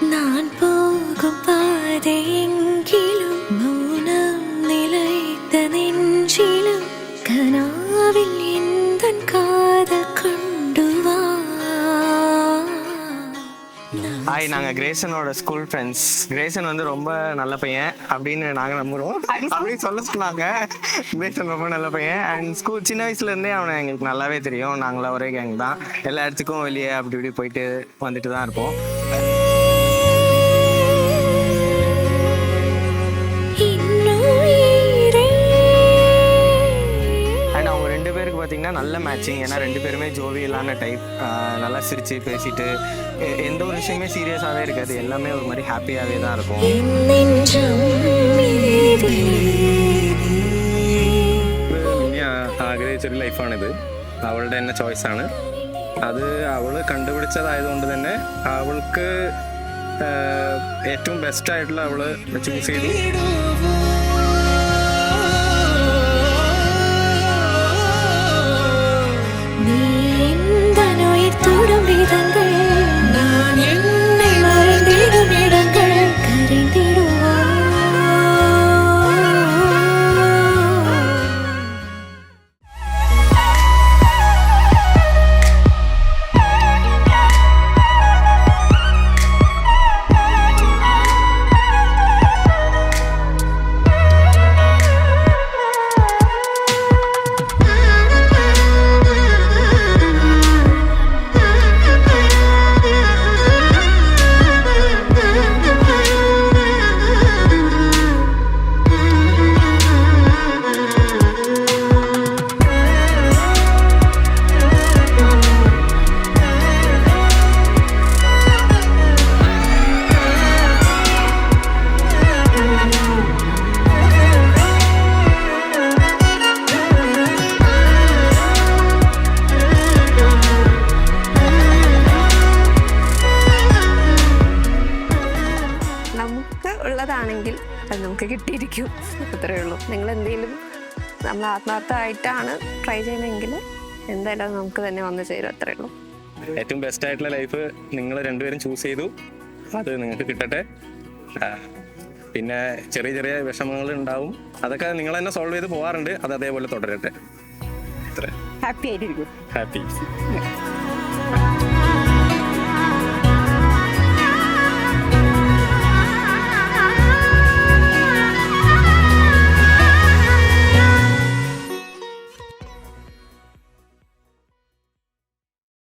நான் போகும் பாதையெங்கிலும் மௌனம் நிலைத்த நெஞ்சிலும் கனாவில் எந்தன் காதல் கொண்டு வா. ஹாய், நாங்கள் கிரேசனோட ஸ்கூல் ஃப்ரெண்ட்ஸ். கிரேசன் வந்து ரொம்ப நல்ல பையன் அப்படின்னு நாங்கள் நம்புகிறோம். அப்படின்னு சொல்ல சொன்னாங்க. கிரேசன் ரொம்ப நல்ல பையன். அண்ட் ஸ்கூல் சின்ன வயசுலேருந்தே அவனை எங்களுக்கு நல்லாவே தெரியும். நாங்களாம் ஒரே கேங் தான். எல்லா இடத்துக்கும் வெளியே அப்படி இப்படி போயிட்டு வந்துட்டு தான் இருப்போம். அண்ட் அவங்க ரெண்டு பேருக்கு பார்த்தீங்கன்னா நல்ல மேட்சிங். ஏன்னா ரெண்டு பேருமே ஜோவியலான டைப். நல்லா சிரித்து பேசிட்டு எந்த ஒரு விஷயமே சீரியஸாகவே இருக்காது. எல்லாமே ஒரு மாதிரி ஹாப்பியாகவே தான் இருக்கும். ആഗ്രഹിച്ചൊരു ലൈഫാണിത്. അവളുടെ തന്നെ ചോയ്സാണ്. അത് അവൾ കണ്ടുപിടിച്ചതായതുകൊണ്ട് തന്നെ അവൾക്ക് ഏറ്റവും ബെസ്റ്റായിട്ടുള്ള അവൾ ചൂസ് ചെയ്തു. ഉള്ളതാണെങ്കിൽ അത് നമുക്ക് കിട്ടിയിരിക്കും. അത്രയേ ഉള്ളൂ. നിങ്ങൾ എന്തെങ്കിലും നമ്മൾ ആത്മാർത്ഥമായിട്ടാണ് ട്രൈ ചെയ്യുന്നതെങ്കിൽ എന്തായാലും നമുക്ക് തന്നെ വന്നു ചേരും. അത്രയേ ഉള്ളൂ. ഏറ്റവും ബെസ്റ്റ് ആയിട്ടുള്ള ലൈഫ് നിങ്ങൾ രണ്ടുപേരും ചൂസ് ചെയ്തു. അത് നിങ്ങൾക്ക് കിട്ടട്ടെ. പിന്നെ ചെറിയ ചെറിയ വിഷമങ്ങൾ ഉണ്ടാവും. അതൊക്കെ നിങ്ങൾ തന്നെ സോൾവ് ചെയ്ത് പോകാറുണ്ട്. അത് അതേപോലെ തുടരട്ടെ. ഹാപ്പി ആയിട്ടിരിക്കും. ഹാപ്പി.